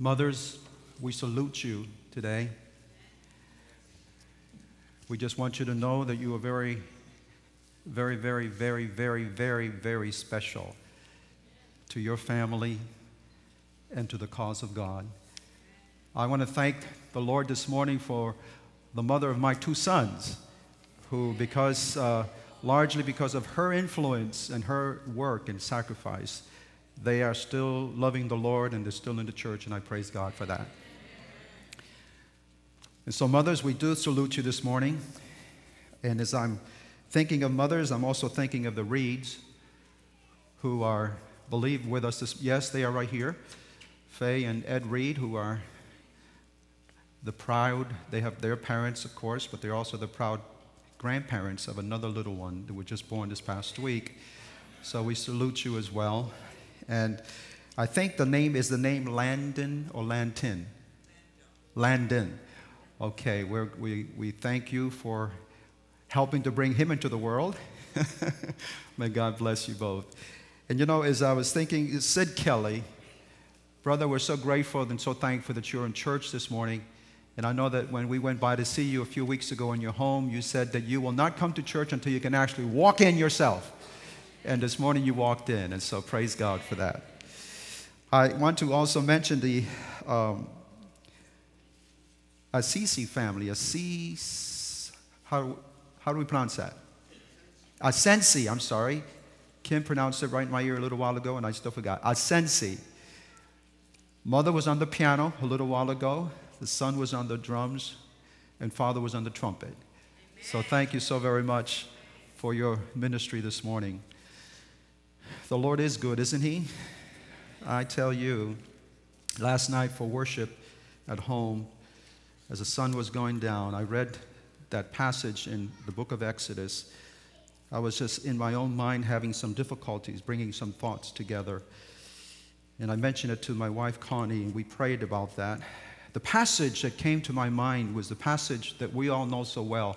Mothers, we salute you today. We just want you to know that you are very, very, very, very, very, very, very special to your family and to the cause of God. I want to thank the Lord this morning for the mother of my two sons, who, largely because of her influence and her work and sacrifice, they are still loving the Lord and they're still in the church, and I praise God for that. And so, mothers, we do salute you this morning. And as I'm thinking of mothers, I'm also thinking of the Reeds, who are, believe, with us. Yes, they are right here. Faye and Ed Reed, who are the proud, they have their parents, of course, but they're also the proud grandparents of another little one that was just born this past week. So we salute you as well. And I think the name is Landon or Lantin? Landon. Okay, we thank you for helping to bring him into the world. May God bless you both. And you know, as I was thinking, Sid Kelly, brother, we're so grateful and so thankful that you're in church this morning. And I know that when we went by to see you a few weeks ago in your home, you said that you will not come to church until you can actually walk in yourself. And this morning you walked in, and so praise God for that. I want to also mention the Assisi family. How do we pronounce that? Asensi, I'm sorry. Kim pronounced it right in my ear a little while ago, and I still forgot. Asensi. Mother was on the piano a little while ago. The son was on the drums, and father was on the trumpet. Amen. So thank you so very much for your ministry this morning. The Lord is good, isn't He? I tell you, last night for worship at home, as the sun was going down, I read that passage in the book of Exodus. I was just in my own mind having some difficulties, bringing some thoughts together. And I mentioned it to my wife, Connie, and we prayed about that. The passage that came to my mind was the passage that we all know so well.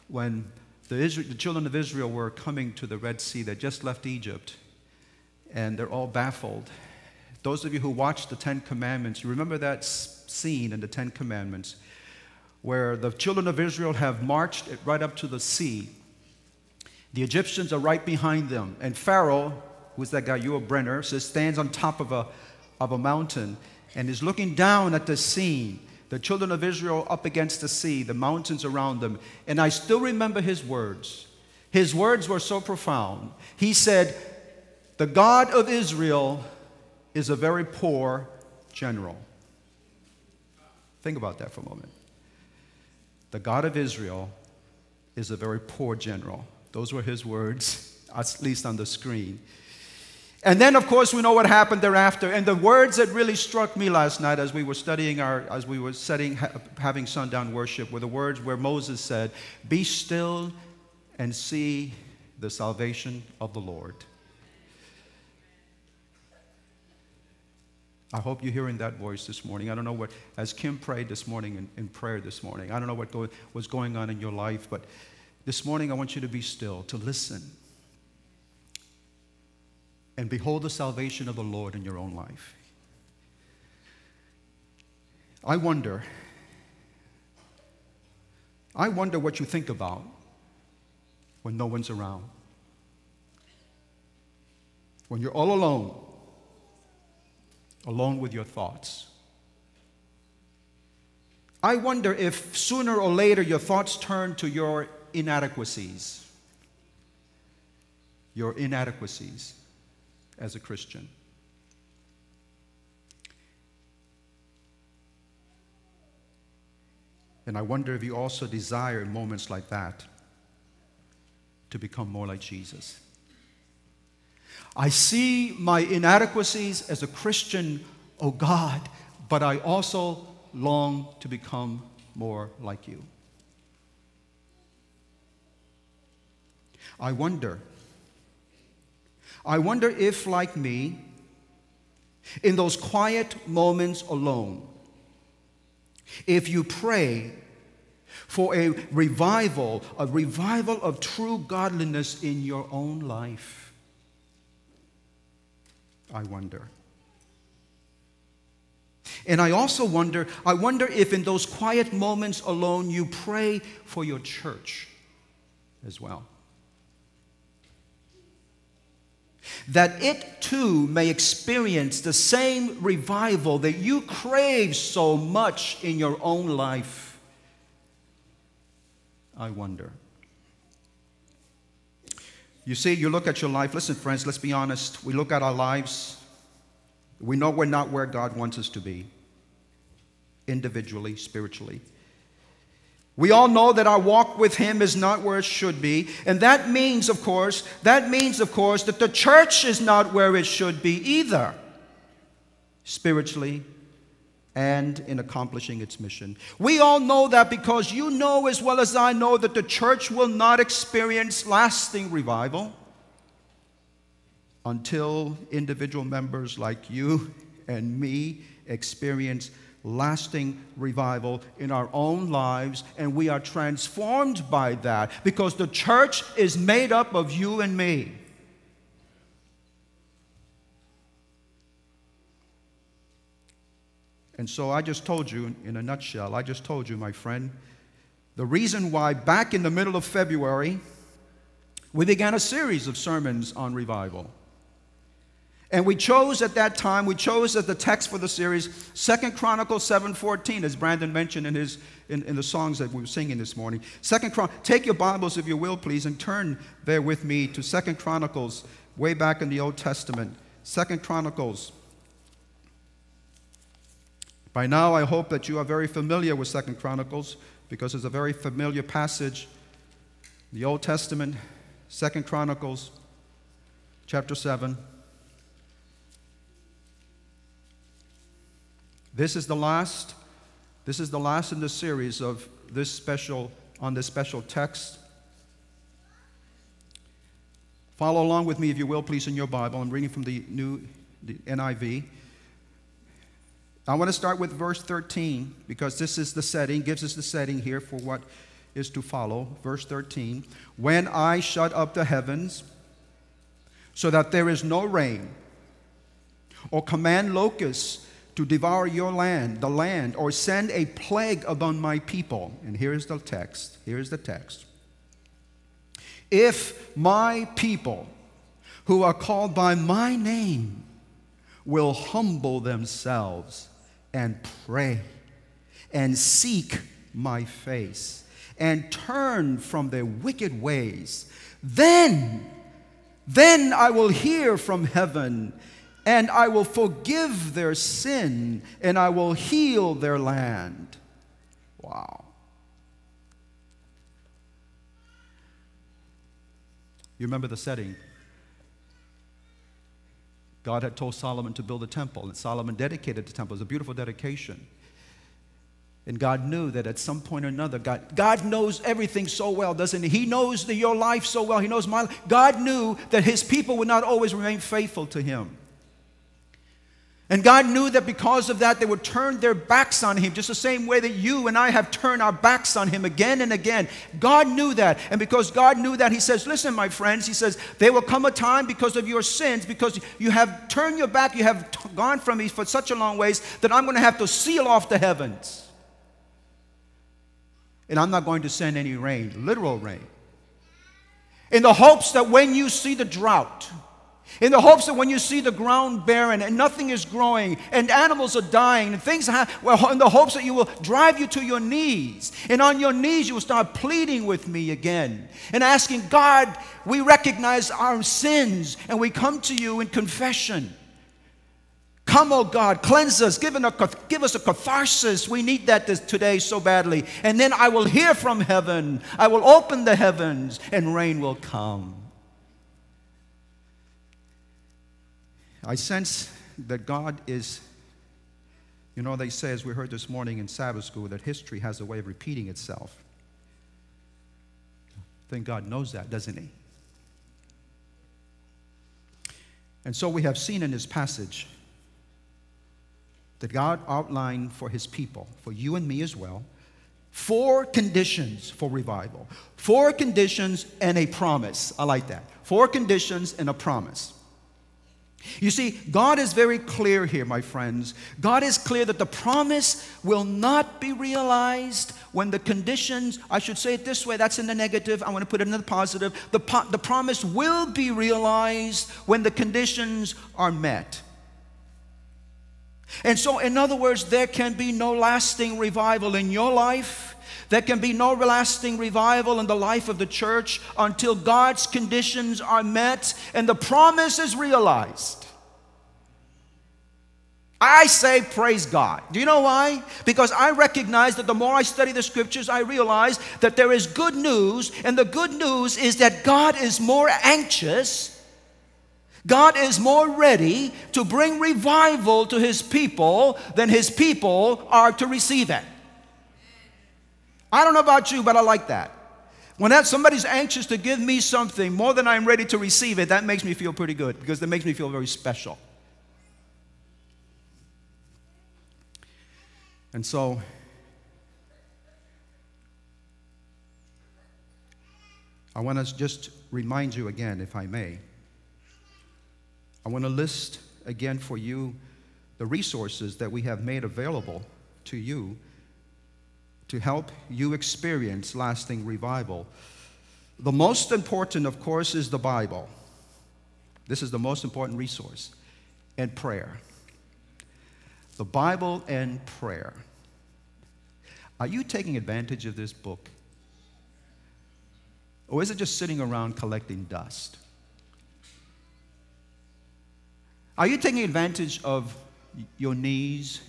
When the children of Israel were coming to the Red Sea, they just left Egypt, and they're all baffled. Those of you who watched the Ten Commandments, you remember that scene in the Ten Commandments where the children of Israel have marched right up to the sea. The Egyptians are right behind them, and Pharaoh, who's that guy, Yul Brenner, stands on top of a mountain and is looking down at the scene. The children of Israel up against the sea, the mountains around them. And I still remember his words. His words were so profound. He said, "The God of Israel is a very poor general." Think about that for a moment. The God of Israel is a very poor general. Those were his words, at least on the screen. And then, of course, we know what happened thereafter. And the words that really struck me last night as we were studying having sundown worship were the words where Moses said, "Be still and see the salvation of the Lord." I hope you're hearing that voice this morning. I don't know what, as Kim prayed this morning in prayer this morning, I don't know what was going on in your life, but this morning I want you to be still, to listen, and behold the salvation of the Lord in your own life. I wonder what you think about when no one's around. When you're all alone with your thoughts. I wonder if sooner or later your thoughts turn to your inadequacies. Your inadequacies as a Christian. And I wonder if you also desire in moments like that to become more like Jesus. I see my inadequacies as a Christian, oh God, but I also long to become more like you. I wonder if, like me, in those quiet moments alone, if you pray for a revival of true godliness in your own life, I wonder. And I also wonder if in those quiet moments alone you pray for your church as well. That it too may experience the same revival that you crave so much in your own life. I wonder. You see, you look at your life. Listen, friends, let's be honest. We look at our lives. We know we're not where God wants us to be, individually, spiritually. We all know that our walk with Him is not where it should be. And that means, of course, that the church is not where it should be either, spiritually and in accomplishing its mission. We all know that because you know as well as I know that the church will not experience lasting revival until individual members like you and me experience lasting revival in our own lives, and we are transformed by that, because the church is made up of you and me. And so I just told you, in a nutshell, my friend, the reason why back in the middle of February, we began a series of sermons on revival. And we chose at that time, as the text for the series, 2 Chronicles 7:14, as Brandon mentioned in the songs that we were singing this morning. Take your Bibles, if you will, please, and turn there with me to 2 Chronicles, way back in the Old Testament. 2 Chronicles. By now, I hope that you are very familiar with 2 Chronicles, because it's a very familiar passage. The Old Testament, 2 Chronicles, chapter 7. This is the last in the series of this special text. Follow along with me, if you will, please, in your Bible. I'm reading from the NIV. I want to start with verse 13, because this is the setting, gives us the setting here for what is to follow. Verse 13. When I shut up the heavens so that there is no rain, or command locusts to devour your land, or send a plague upon my people. And here's the text. If my people, who are called by my name, will humble themselves and pray and seek my face and turn from their wicked ways, then I will hear from heaven, and I will forgive their sin, and I will heal their land. Wow. You remember the setting. God had told Solomon to build a temple, and Solomon dedicated the temple. It was a beautiful dedication. And God knew that at some point or another, God knows everything so well, doesn't He? He knows your life so well. He knows my life. God knew that His people would not always remain faithful to Him. And God knew that because of that, they would turn their backs on Him, just the same way that you and I have turned our backs on Him again and again. God knew that. And because God knew that, He says, listen, my friends, He says, there will come a time because of your sins, because you have turned your back, you have gone from Me for such a long ways, that I'm going to have to seal off the heavens. And I'm not going to send any rain, literal rain. In the hopes that when you see the drought, in the hopes that when you see the ground barren and nothing is growing and animals are dying and things happen, well, in the hopes that you will drive you to your knees. And on your knees you will start pleading with Me again and asking, God, we recognize our sins and we come to You in confession. Come, oh God, cleanse us, give us a catharsis. We need that today so badly. And then I will hear from heaven. I will open the heavens and rain will come. I sense that God is, they say, as we heard this morning in Sabbath school, that history has a way of repeating itself. I think God knows that, doesn't He? And so we have seen in this passage that God outlined for His people, for you and me as well, 4 conditions for revival. 4 conditions and a promise. I like that. 4 conditions and a promise. You see, God is very clear here, my friends. God is clear that the promise will not be realized when the conditions, I should say it this way, that's in the negative, I want to put it in the positive. The promise will be realized when the conditions are met. And so, in other words, there can be no lasting revival in your life. There can be no lasting revival in the life of the church until God's conditions are met and the promise is realized. I say praise God. Do you know why? Because I recognize that the more I study the scriptures, I realize that there is good news, and the good news is that God is more anxious, God is more ready to bring revival to His people than His people are to receive it. I don't know about you, but I like that. When somebody's anxious to give me something more than I'm ready to receive it, that makes me feel pretty good, because that makes me feel very special. And so, I want to just remind you again, if I may. I want to list again for you the resources that we have made available to you to help you experience lasting revival. The most important, of course, is the Bible. This is the most important resource, and prayer. The Bible and prayer. Are you taking advantage of this book? Or is it just sitting around collecting dust? Are you taking advantage of your knees?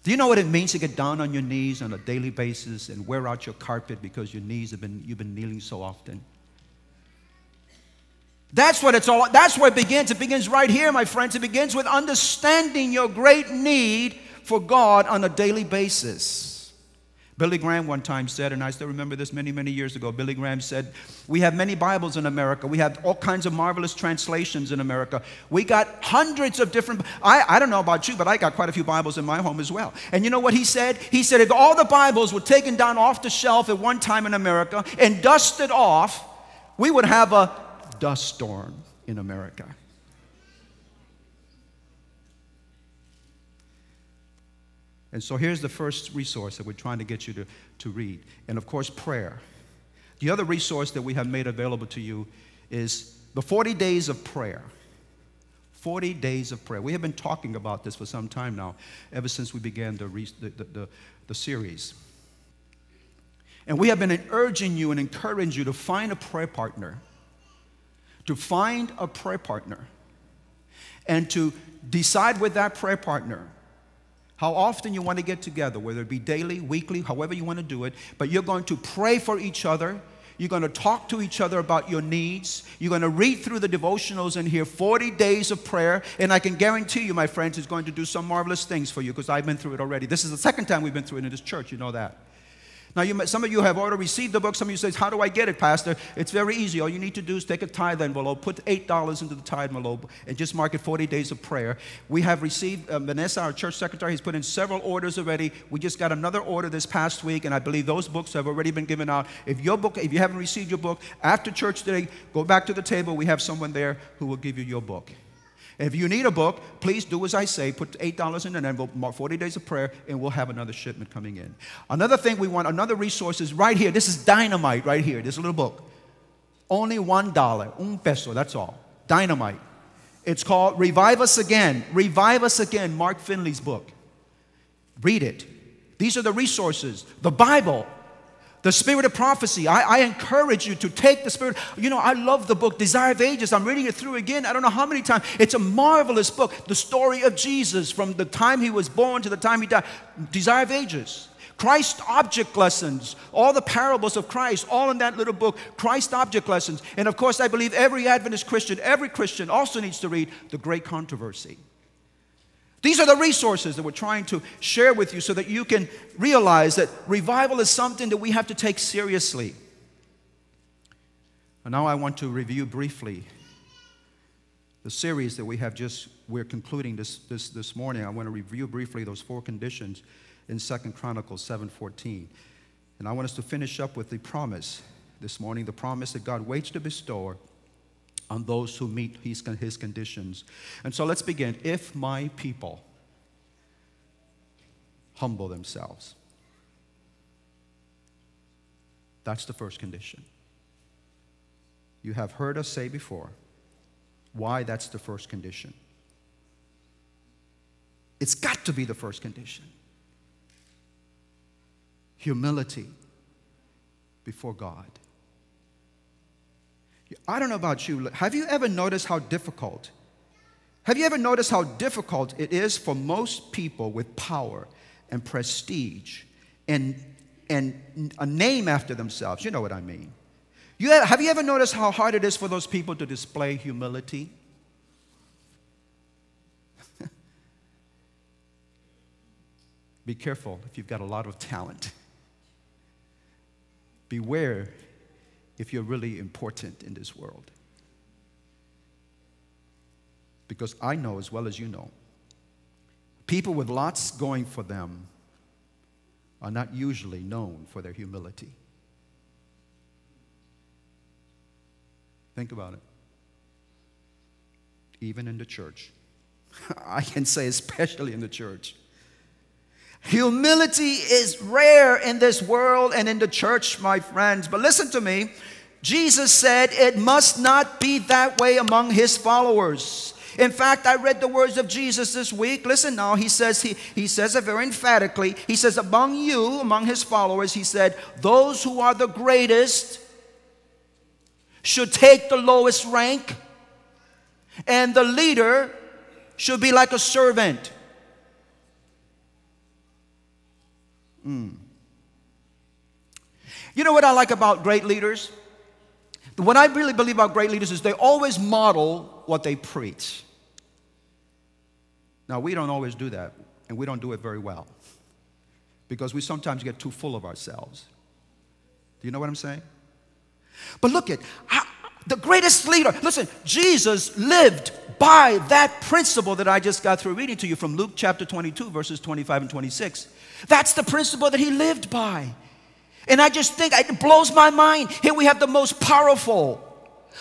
Do you know what it means to get down on your knees on a daily basis and wear out your carpet because your knees you've been kneeling so often? That's what it's all. That's where it begins. It begins right here, my friends. It begins with understanding your great need for God on a daily basis. Billy Graham one time said, and I still remember this many, many years ago, Billy Graham said, we have many Bibles in America. We have all kinds of marvelous translations in America. We got hundreds of different, I don't know about you, but I got quite a few Bibles in my home as well. And you know what he said? He said, if all the Bibles were taken down off the shelf at one time in America and dusted off, we would have a dust storm in America. And so here's the first resource that we're trying to get you to read. And of course, prayer. The other resource that we have made available to you is the 40 days of prayer. 40 days of prayer. We have been talking about this for some time now, ever since we began the series. And we have been urging you and encouraging you to find a prayer partner. To find a prayer partner. And to decide with that prayer partner how often you want to get together, whether it be daily, weekly, however you want to do it. But you're going to pray for each other. You're going to talk to each other about your needs. You're going to read through the devotionals and hear 40 days of prayer. And I can guarantee you, my friends, it's going to do some marvelous things for you, because I've been through it already. This is the second time we've been through it in this church. You know that. Now, some of you have already received the book. Some of you say, how do I get it, Pastor? It's very easy. All you need to do is take a tithe envelope, put $8 into the tithe envelope, and just mark it 40 days of prayer. We have received, Vanessa, our church secretary, has put in several orders already. We just got another order this past week, and I believe those books have already been given out. If you haven't received your book, after church today, go back to the table. We have someone there who will give you your book. If you need a book, please do as I say. Put $8 in an envelope, mark 40 days of prayer, and we'll have another shipment coming in. Another thing we want, another resource is right here. This is dynamite right here, this little book. Only $1, un peso, that's all. Dynamite. It's called Revive Us Again. Revive Us Again, Mark Finley's book. Read it. These are the resources. The Bible. The Spirit of Prophecy. I encourage you to take the Spirit. You know, I love the book, Desire of Ages. I'm reading it through again. I don't know how many times. It's a marvelous book. The story of Jesus from the time he was born to the time he died. Desire of Ages. Christ object lessons. All the parables of Christ, all in that little book. Christ object lessons. And of course, I believe every Adventist Christian, every Christian also needs to read The Great Controversy. These are the resources that we're trying to share with you so that you can realize that revival is something that we have to take seriously. And now I want to review briefly the series that we're concluding this morning. I want to review briefly those 4 conditions in 2 Chronicles 7:14. And I want us to finish up with the promise this morning, the promise that God waits to bestow on those who meet his conditions. And so let's begin. If my people humble themselves. That's the first condition. You have heard us say before why that's the first condition. It's got to be the first condition. Humility before God. I don't know about you. Have you ever noticed how difficult it is for most people with power and prestige and a name after themselves? You know what I mean. Have you ever noticed how hard it is for those people to display humility? Be careful if you've got a lot of talent. Beware if you're really important in this world. Because I know as well as you know, people with lots going for them are not usually known for their humility. Think about it. Even in the church. I can say especially in the church. Humility is rare in this world and in the church, my friends. But listen to me. Jesus said it must not be that way among his followers. In fact, I read the words of Jesus this week. Listen now, he says it very emphatically. He says, among you, among his followers, he said, those who are the greatest should take the lowest rank, and the leader should be like a servant. You know what I like about great leaders? What I really believe about great leaders is they always model what they preach. Now, we don't always do that, and we don't do it very well, because we sometimes get too full of ourselves. Do you know what I'm saying? But look at the greatest leader. Listen, Jesus lived by that principle that I just got through reading to you from Luke chapter 22, verses 25 and 26. That's the principle that he lived by. And I just think it blows my mind. Here we have the most powerful,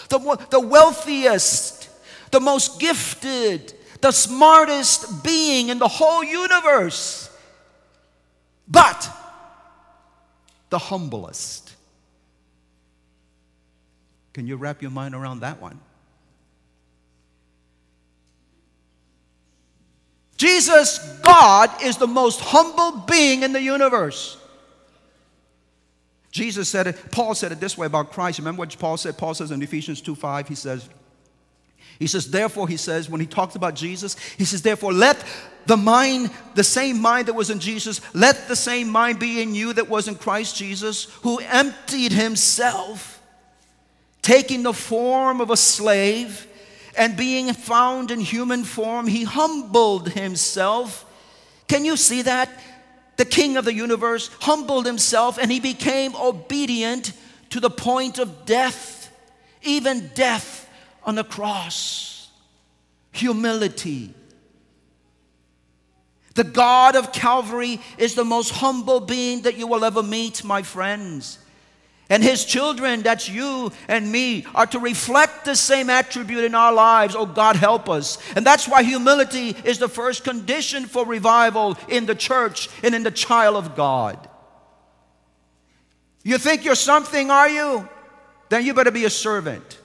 the wealthiest, the most gifted, the smartest being in the whole universe, but the humblest. Can you wrap your mind around that one? Jesus, God, is the most humble being in the universe. Jesus said it, Paul said it this way about Christ. Remember what Paul said? Paul says in Ephesians 2:5, he says, therefore, he says, when he talks about Jesus, he says, therefore, let the same mind that was in Jesus, let the same mind be in you that was in Christ Jesus, who emptied himself, taking the form of a slave, and being found in human form, he humbled himself. Can you see that? The King of the universe humbled himself, and he became obedient to the point of death, even death on the cross. Humility. The God of Calvary is the most humble being that you will ever meet, my friends. And his children, that's you and me, are to reflect the same attribute in our lives. Oh, God, help us. And that's why humility is the first condition for revival in the church and in the child of God. You think you're something, are you? Then you better be a servant.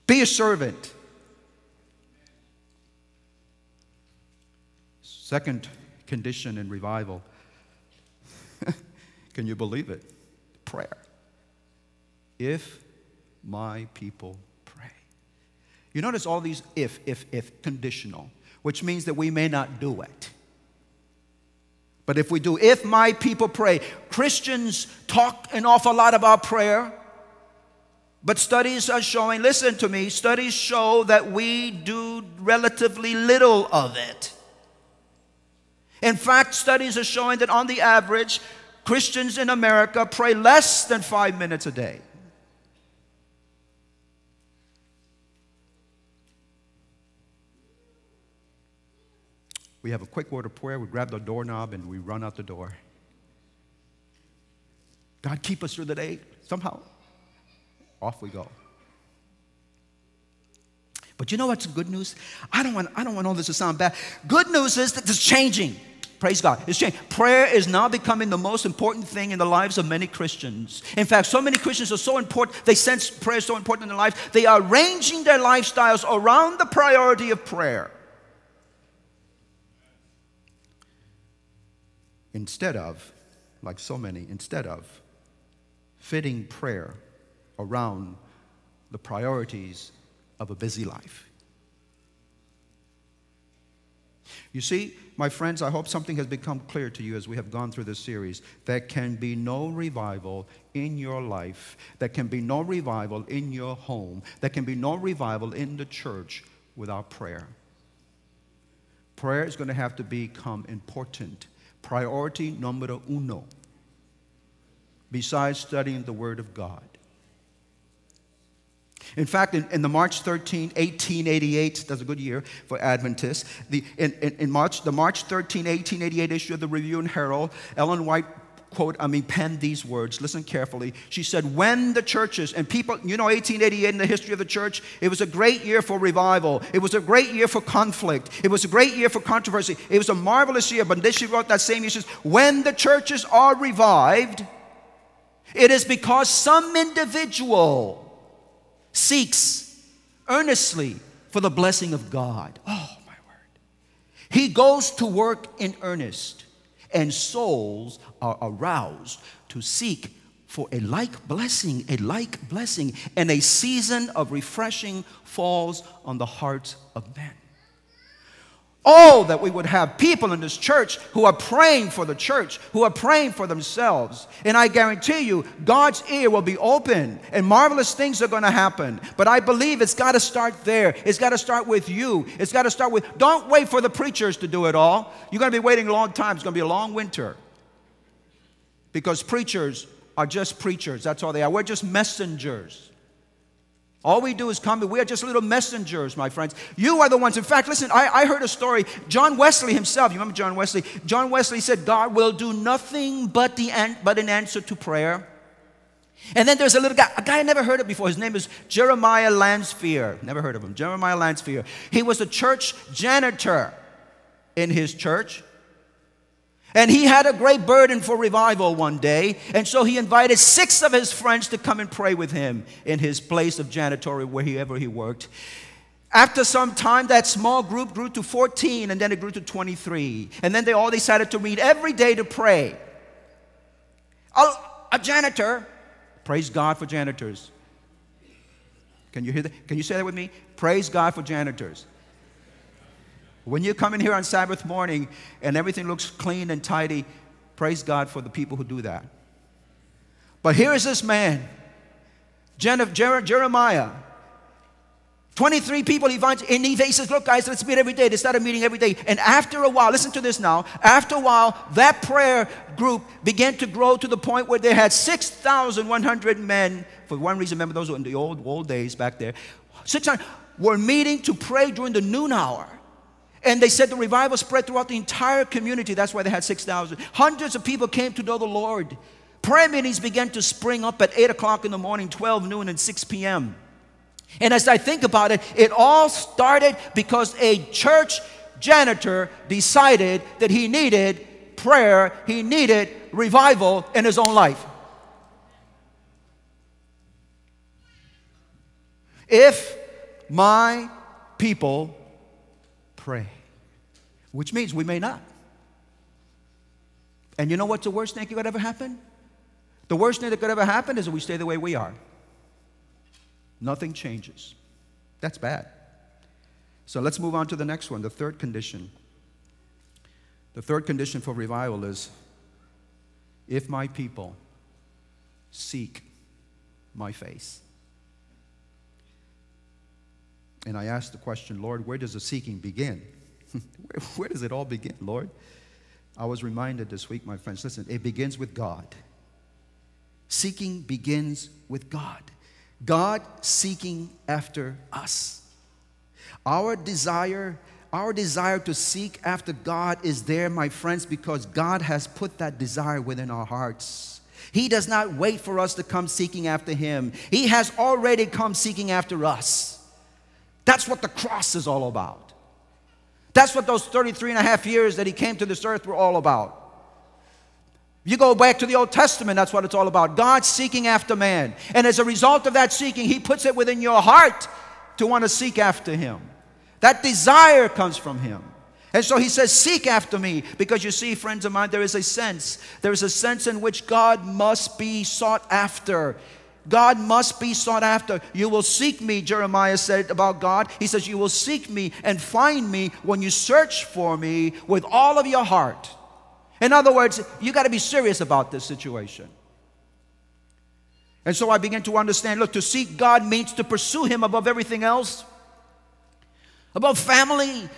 Be a servant. Second condition in revival. Can you believe it? Prayer. If my people pray. You notice all these if conditional, which means that we may not do it. But if we do, if my people pray. Christians talk an awful lot about prayer, but studies are showing, listen to me, studies show that we do relatively little of it. In fact, studies are showing that on the average, Christians in America pray less than 5 minutes a day. We have a quick word of prayer. We grab the doorknob and we run out the door. God, keep us through the day somehow. Off we go. But you know what's good news? I don't want all this to sound bad. Good news is that it's changing. Praise God. It's changing. Prayer is now becoming the most important thing in the lives of many Christians. In fact, so many Christians are so important, they sense prayer is so important in their life, they are arranging their lifestyles around the priority of prayer. Instead of, like so many, instead of fitting prayer around the priorities of a busy life. You see, my friends, I hope something has become clear to you as we have gone through this series. There can be no revival in your life. There can be no revival in your home. There can be no revival in the church without prayer. Prayer is going to have to become important. Priority numero uno. Besides studying the Word of God. In fact, in the March 13, 1888, that's a good year for Adventists. The March 13, 1888 issue of the Review and Herald, Ellen White penned these words. Listen carefully. She said, when the churches, and people, 1888 in the history of the church, it was a great year for revival. It was a great year for conflict. It was a great year for controversy. It was a marvelous year. But then she wrote that same year, she says, when the churches are revived, it is because some individual seeks earnestly for the blessing of God. Oh, my word. He goes to work in earnest, and souls are aroused to seek for a like blessing, and a season of refreshing falls on the hearts of men. Oh, that we would have people in this church who are praying for the church, who are praying for themselves. And I guarantee you, God's ear will be open and marvelous things are going to happen. But I believe it's got to start there. It's got to start with you. It's got to start with, don't wait for the preachers to do it all. You're going to be waiting a long time. It's going to be a long winter. Because preachers are just preachers. That's all they are. We're just messengers. All we do is come, we are just little messengers, my friends. You are the ones. In fact, listen, I heard a story. John Wesley himself, you remember John Wesley? John Wesley said, God will do nothing but an answer to prayer. And then there's a guy I never heard of before. His name is Jeremiah Lansphere. Never heard of him. Jeremiah Lansphere. He was a church janitor in his church. And he had a great burden for revival one day. And so he invited 6 of his friends to come and pray with him in his place of janitorial wherever he worked. After some time, that small group grew to 14, and then it grew to 23. And then they all decided to meet every day to pray. A janitor, praise God for janitors. Can you hear that? Can you say that with me? Praise God for janitors. When you come in here on Sabbath morning and everything looks clean and tidy, praise God for the people who do that. But here is this man, Jeremiah. 23 people he finds, and he says, look guys, let's meet every day. They started meeting every day. And after a while, listen to this now, after a while, that prayer group began to grow to the point where they had 6,100 men. For one reason, remember those were in the old days back there. 600 were meeting to pray during the noon hour. And they said the revival spread throughout the entire community. That's why they had 6,000. Hundreds of people came to know the Lord. Prayer meetings began to spring up at 8 o'clock in the morning, 12 noon, and 6 p.m. And as I think about it, it all started because a church janitor decided that he needed prayer, he needed revival in his own life. If my people pray, which means we may not. And you know what's the worst thing that could ever happen? The worst thing that could ever happen is that we stay the way we are. Nothing changes. That's bad. So let's move on to the next one, the third condition. The third condition for revival is, if my people seek my face. And I asked the question, Lord, where does the seeking begin? Where does it all begin, Lord? I was reminded this week, my friends, listen, it begins with God. Seeking begins with God. God seeking after us. Our desire to seek after God is there, my friends, because God has put that desire within our hearts. He does not wait for us to come seeking after him. He has already come seeking after us. That's what the cross is all about. That's what those 33 and a half years that he came to this earth were all about. You go back to the Old Testament, that's what it's all about. God seeking after man. And as a result of that seeking, he puts it within your heart to want to seek after him. That desire comes from him. And so he says, seek after me. Because you see, friends of mine, there is a sense. There is a sense in which God must be sought after. God must be sought after. You will seek me, Jeremiah said about God. He says, you will seek me and find me when you search for me with all of your heart. In other words, you got to be serious about this situation. And so I began to understand, look, to seek God means to pursue him above everything else. Above family,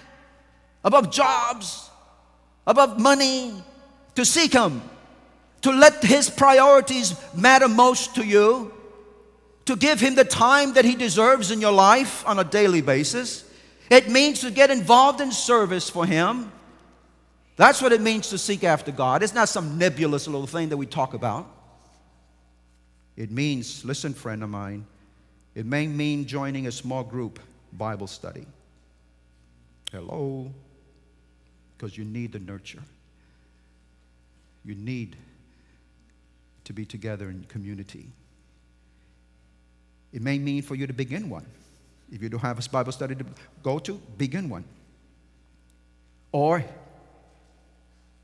above jobs, above money. To seek him. To let his priorities matter most to you. To give him the time that he deserves in your life on a daily basis. It means to get involved in service for him. That's what it means to seek after God. It's not some nebulous little thing that we talk about. It means, listen, friend of mine, it may mean joining a small group Bible study. Hello? Because you need the nurture. You need to be together in community. It may mean for you to begin one. If you don't have a Bible study to go to, begin one. Or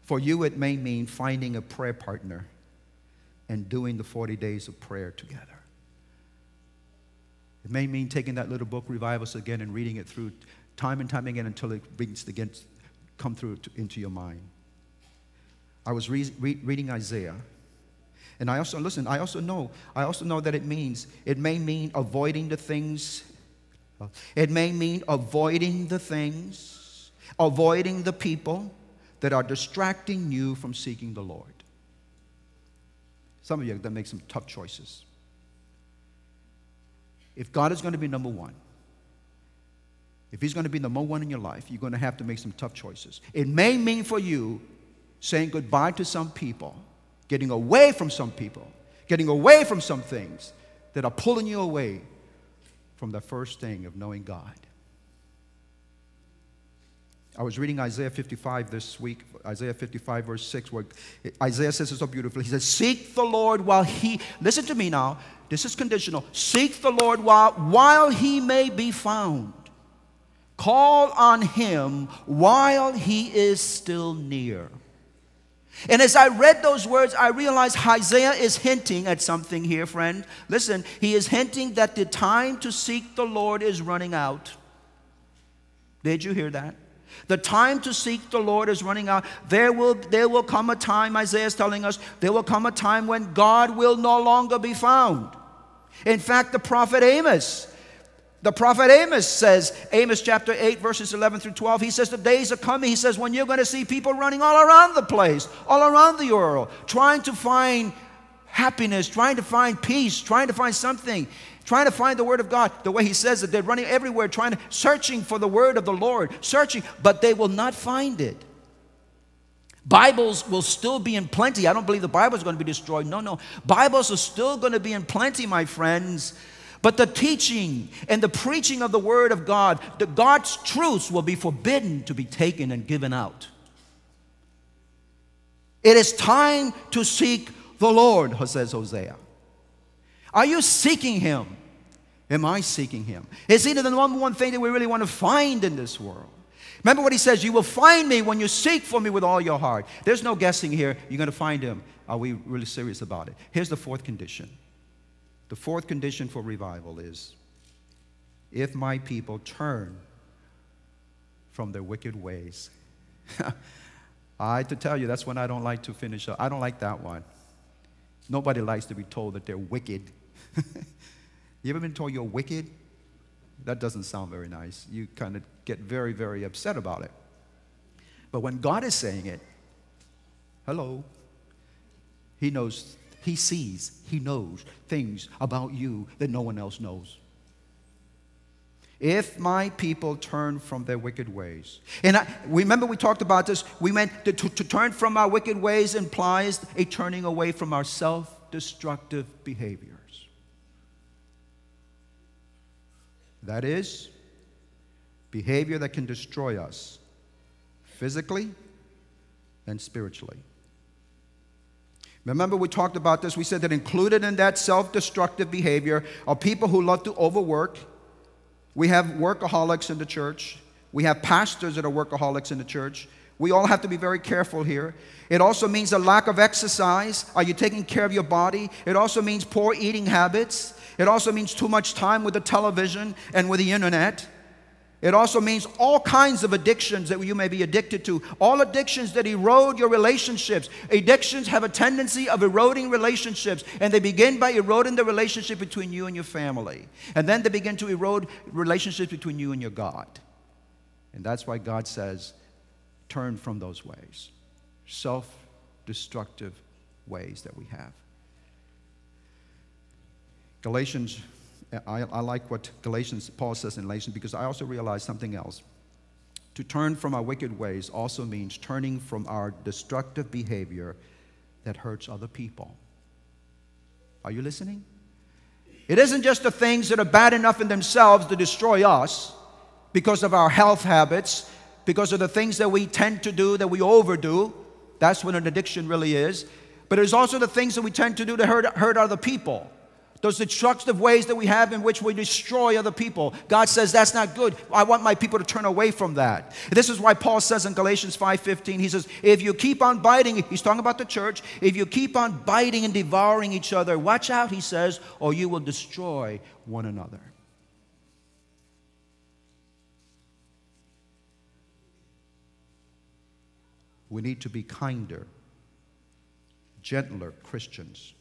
for you, it may mean finding a prayer partner and doing the 40 days of prayer together. It may mean taking that little book, Revive Us Again, and reading it through time and time again until it begins to come through into your mind. I was reading Isaiah. And I also know that it may mean avoiding the things. It may mean avoiding the things, avoiding the people that are distracting you from seeking the Lord. Some of you have to make some tough choices. If God is going to be number one, if he's going to be number one in your life, you're going to have to make some tough choices. It may mean for you saying goodbye to some people, getting away from some people, getting away from some things that are pulling you away from the first thing of knowing God. I was reading Isaiah 55 this week, Isaiah 55 verse 6, where Isaiah says it so beautifully. He says, seek the Lord while he, listen to me now, this is conditional. Seek the Lord while he may be found. Call on him while he is still near. And as I read those words, I realized Isaiah is hinting at something here, friend. Listen, he is hinting that the time to seek the Lord is running out. Did you hear that? The time to seek the Lord is running out. There will come a time, Isaiah is telling us, there will come a time when God will no longer be found. In fact, the prophet Amos says, Amos chapter 8, verses 11 through 12, he says, the days are coming, he says, when you're going to see people running all around the place, all around the world, trying to find happiness, trying to find peace, trying to find something, trying to find the word of God. The way he says it, they're running everywhere, searching for the word of the Lord, searching, but they will not find it. Bibles will still be in plenty. I don't believe the Bible is going to be destroyed. No. Bibles are still going to be in plenty, my friends. But the teaching and the preaching of the word of God, God's truths will be forbidden to be taken and given out. It is time to seek the Lord, says Hosea. Are you seeking him? Am I seeking him? Is he the number one thing that we really want to find in this world? Remember what he says, you will find me when you seek for me with all your heart. There's no guessing here. You're going to find him. Are we really serious about it? Here's the fourth condition. The fourth condition for revival is, if my people turn from their wicked ways. I have to tell you, that's when I don't like to finish up. I don't like that one. Nobody likes to be told that they're wicked. You ever been told you're wicked? That doesn't sound very nice. You kind of get very, very upset about it. But when God is saying it, hello, he knows. He sees, he knows things about you that no one else knows. If my people turn from their wicked ways. And remember we talked about this. We meant to turn from our wicked ways implies a turning away from our self-destructive behaviors. That is, behavior that can destroy us physically and spiritually. Remember we talked about this. We said that included in that self-destructive behavior are people who love to overwork. We have workaholics in the church. We have pastors that are workaholics in the church. We all have to be very careful here. It also means a lack of exercise. Are you taking care of your body? It also means poor eating habits. It also means too much time with the television and with the internet. It also means all kinds of addictions that you may be addicted to. All addictions that erode your relationships. Addictions have a tendency of eroding relationships. And they begin by eroding the relationship between you and your family. And then they begin to erode relationships between you and your God. And that's why God says, turn from those ways. Self-destructive ways that we have. Galatians, I like what Paul says in Galatians, because I also realize something else. To turn from our wicked ways also means turning from our destructive behavior that hurts other people. Are you listening? It isn't just the things that are bad enough in themselves to destroy us because of our health habits, because of the things that we tend to do, that we overdo. That's what an addiction really is. But it's also the things that we tend to do to hurt other people. Those destructive ways that we have in which we destroy other people. God says that's not good. I want my people to turn away from that. This is why Paul says in Galatians 5:15, he says, if you keep on biting, he's talking about the church, if you keep on biting and devouring each other, watch out, he says, or you will destroy one another. We need to be kinder, gentler Christians.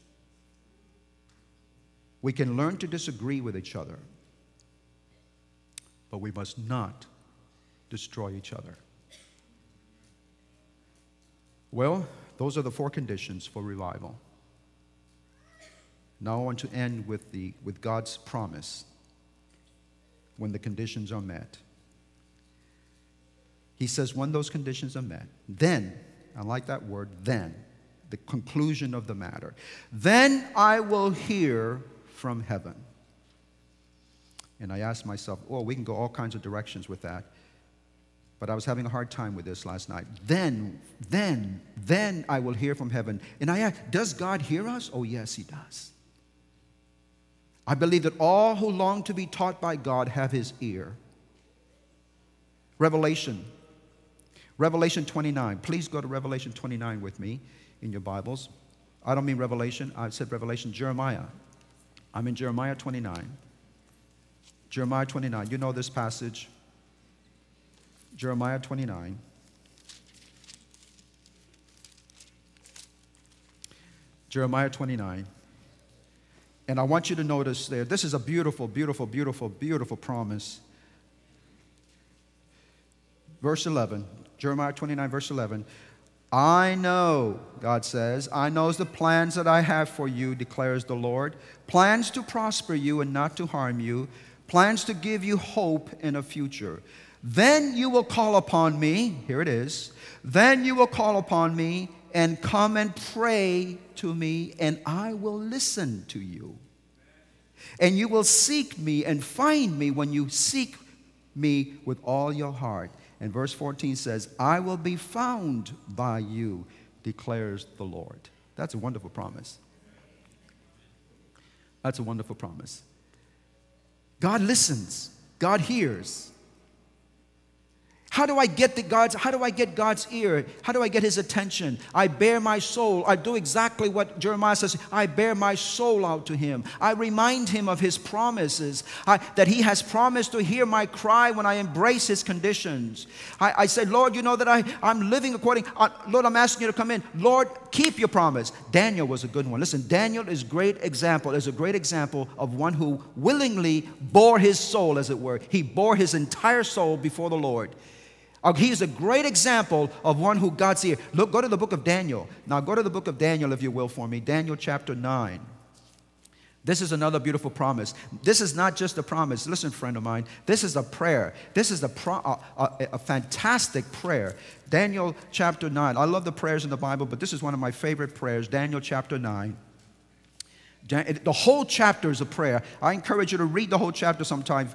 We can learn to disagree with each other, but we must not destroy each other. Well, those are the 4 conditions for revival. Now I want to end with God's promise when the conditions are met. He says when those conditions are met, then, I like that word, then, the conclusion of the matter, then I will hear from heaven. And I asked myself, oh, we can go all kinds of directions with that. But I was having a hard time with this last night. Then I will hear from heaven. And I asked, does God hear us? Oh, yes, he does. I believe that all who long to be taught by God have his ear. Revelation 29. Please go to Revelation 29 with me in your Bibles. I don't mean Revelation. I said Revelation, Jeremiah. I'm in Jeremiah 29. Jeremiah 29. You know this passage. Jeremiah 29. Jeremiah 29. And I want you to notice there, this is a beautiful, beautiful, beautiful, beautiful promise. Verse 11. Jeremiah 29, verse 11. I know, God says, I know the plans that I have for you, declares the Lord. Plans to prosper you and not to harm you. Plans to give you hope in a future. Then you will call upon me. Here it is. Then you will call upon me and come and pray to me, and I will listen to you. And you will seek me and find me when you seek me with all your heart. And verse 14 says, I will be found by you, declares the Lord. That's a wonderful promise. That's a wonderful promise. God listens. God hears. How do I get God's ear? How do I get his attention? I bare my soul. I do exactly what Jeremiah says. I bear my soul out to him. I remind him of his promises, that he has promised to hear my cry when I embrace his conditions. I say, Lord, you know that I'm living according, Lord, I'm asking you to come in. Lord, keep your promise. Daniel was a good one. Listen, Daniel is a great example of one who willingly bore his soul, as it were. He bore his entire soul before the Lord. He is a great example of one who God's ear. Look, go to the book of Daniel. Now go to the book of Daniel, if you will, for me. Daniel chapter 9. This is another beautiful promise. This is not just a promise. Listen, friend of mine, this is a prayer. This is a fantastic prayer. Daniel chapter 9. I love the prayers in the Bible, but this is one of my favorite prayers. Daniel chapter 9. The whole chapter is a prayer. I encourage you to read the whole chapter sometime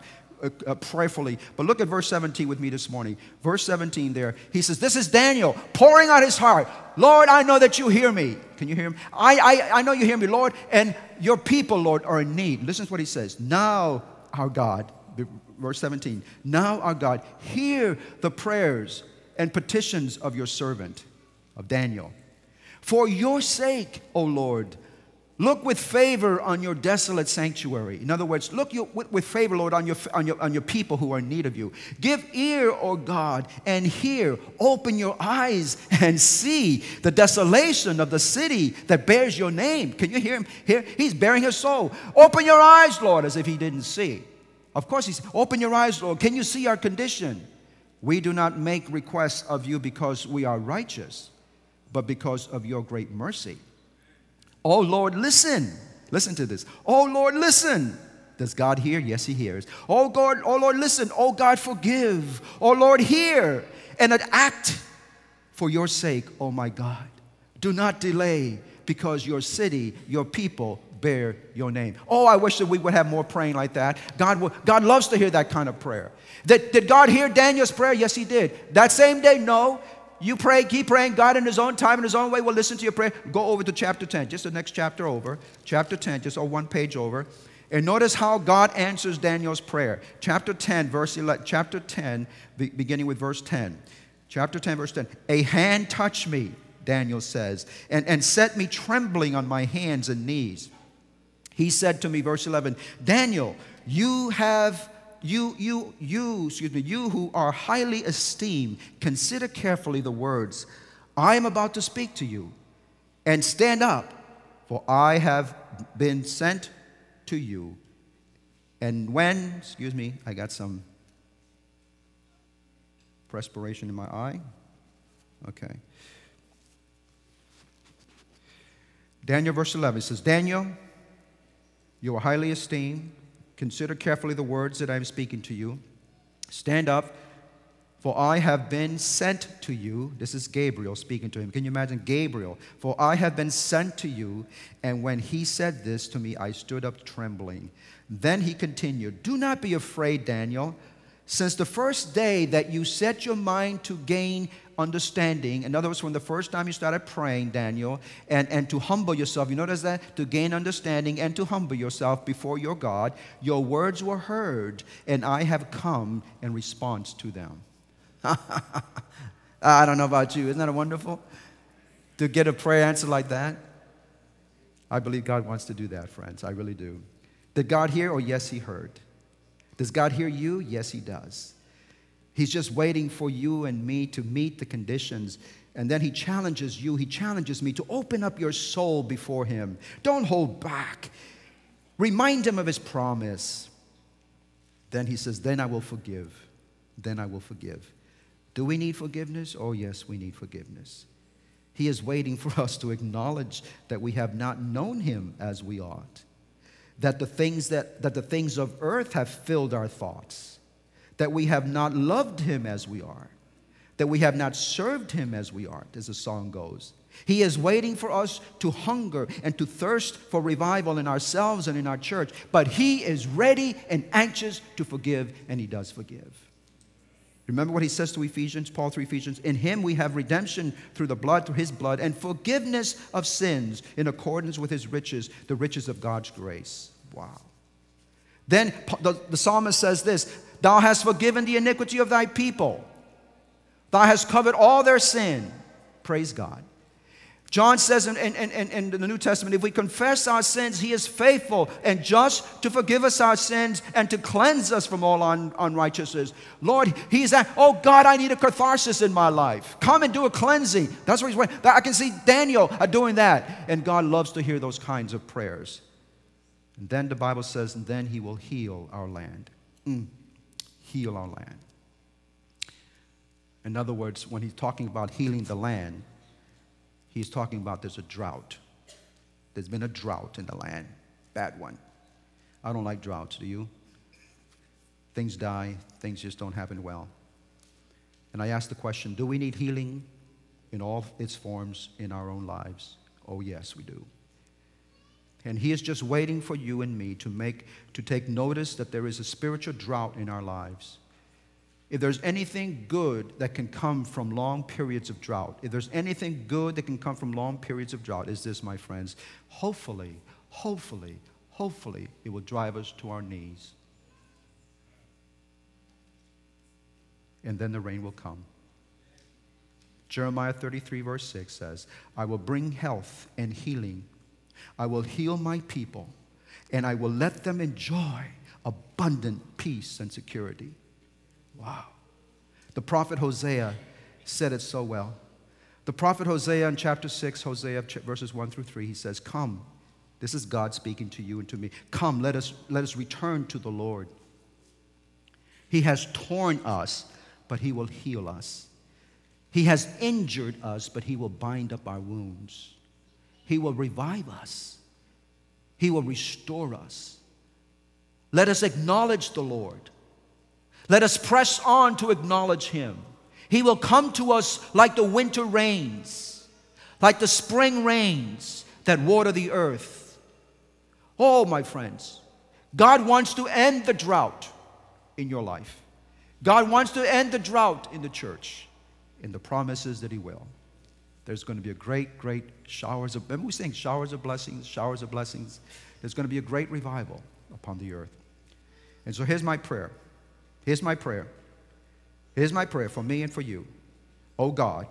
prayerfully. But look at verse 17 with me this morning. Verse 17 there. He says, this is Daniel pouring out his heart. Lord, I know that you hear me. Can you hear him? I know you hear me, Lord. And your people, Lord, are in need. Listen to what he says. Now, our God, verse 17. Now, our God, hear the prayers and petitions of your servant, of Daniel. For your sake, O Lord, look with favor on your desolate sanctuary. In other words, look with favor, Lord, on your people who are in need of you. Give ear, O God, and hear. Open your eyes and see the desolation of the city that bears your name. Can you hear him? Here, he's bearing his soul. Open your eyes, Lord, as if he didn't see. Of course, he's open your eyes, Lord. Can you see our condition? We do not make requests of you because we are righteous, but because of your great mercy. Oh, Lord, listen. Listen to this. Oh, Lord, listen. Does God hear? Yes, he hears. Oh, God, oh, Lord, listen. Oh, God, forgive. Oh, Lord, hear and act for your sake, oh, my God. Do not delay because your city, your people bear your name. Oh, I wish that we would have more praying like that. God loves to hear that kind of prayer. Did God hear Daniel's prayer? Yes, he did. That same day, no. You pray, keep praying. God in his own time, in his own way, will listen to your prayer. Go over to chapter 10, just the next chapter over. Chapter 10, just one page over. And notice how God answers Daniel's prayer. Chapter 10, verse 11. Chapter 10, beginning with verse 10. Chapter 10, verse 10. A hand touched me, Daniel says, and set me trembling on my hands and knees. He said to me, verse 11, Daniel, you who are highly esteemed, consider carefully the words I am about to speak to you, and stand up, for I have been sent to you. And when, I got some perspiration in my eye. Okay. Daniel, verse 11, says, Daniel, you are highly esteemed. Consider carefully the words that I am speaking to you. Stand up, for I have been sent to you. This is Gabriel speaking to him. Can you imagine Gabriel? For I have been sent to you. And when he said this to me, I stood up trembling. Then he continued, do not be afraid, Daniel. Since the first day that you set your mind to gain understanding, in other words, from the first time you started praying, Daniel, and to humble yourself, you notice that? To gain understanding and to humble yourself before your God, your words were heard, and I have come in response to them. I don't know about you. Isn't that wonderful? To get a prayer answer like that? I believe God wants to do that, friends. I really do. Did God hear? Oh, yes, he heard. Does God hear you? Yes, he does. He's just waiting for you and me to meet the conditions. And then he challenges you, he challenges me to open up your soul before him. Don't hold back. Remind him of his promise. Then he says, then I will forgive. Then I will forgive. Do we need forgiveness? Oh, yes, we need forgiveness. He is waiting for us to acknowledge that we have not known him as we ought. That the things of earth have filled our thoughts, that we have not loved him as we are, that we have not served him as we are, as the song goes. He is waiting for us to hunger and to thirst for revival in ourselves and in our church, but he is ready and anxious to forgive, and he does forgive. Remember what he says to Ephesians, Paul through Ephesians, in him we have redemption through his blood, and forgiveness of sins in accordance with his riches, the riches of God's grace. Wow. Then the psalmist says this, thou hast forgiven the iniquity of thy people. Thou hast covered all their sin. Praise God. John says in the New Testament, if we confess our sins, he is faithful and just to forgive us our sins and to cleanse us from all unrighteousness. Lord, he's at, oh God, I need a catharsis in my life. Come and do a cleansing. That's what he's waiting. I can see Daniel doing that. And God loves to hear those kinds of prayers. And then the Bible says, and then he will heal our land. Heal our land. In other words, when he's talking about healing the land, he's talking about there's a drought. There's been a drought in the land. bad one. I don't like droughts, do you? Things die, things just don't happen well. And I ask the question, do we need healing in all its forms in our own lives? Oh, yes, we do. And he is just waiting for you and me to take notice that there is a spiritual drought in our lives. If there's anything good that can come from long periods of drought, if there's anything good that can come from long periods of drought, is this, my friends. Hopefully, it will drive us to our knees. And then the rain will come. Jeremiah 33 verse 6 says, I will bring health and healing. I will heal my people, and I will let them enjoy abundant peace and security. Wow. The prophet Hosea said it so well. The prophet Hosea in chapter 6, Hosea verses 1 through 3, he says, come. This is God speaking to you and to me. Come, let us return to the Lord. He has torn us, but he will heal us. He has injured us, but he will bind up our wounds. He will revive us. He will restore us. Let us acknowledge the Lord. Let us press on to acknowledge him. He will come to us like the winter rains, like the spring rains that water the earth. Oh, my friends, God wants to end the drought in your life. God wants to end the drought in the church, in the promises that he will. There's going to be a great, great showers of, remember we sing showers of blessings, showers of blessings. There's going to be a great revival upon the earth. And so here's my prayer. Here's my prayer. Here's my prayer for me and for you. Oh God,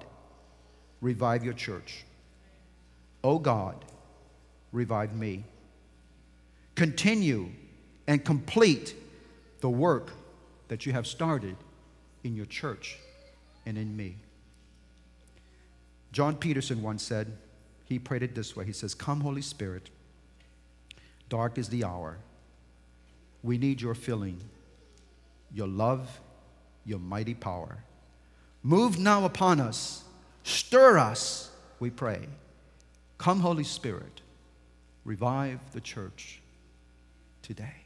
revive your church. Oh God, revive me. Continue and complete the work that you have started in your church and in me. John Peterson once said, he prayed it this way. He says, come, Holy Spirit, dark is the hour. We need your filling, your love, your mighty power. Move now upon us. Stir us, we pray. Come, Holy Spirit, revive the church today.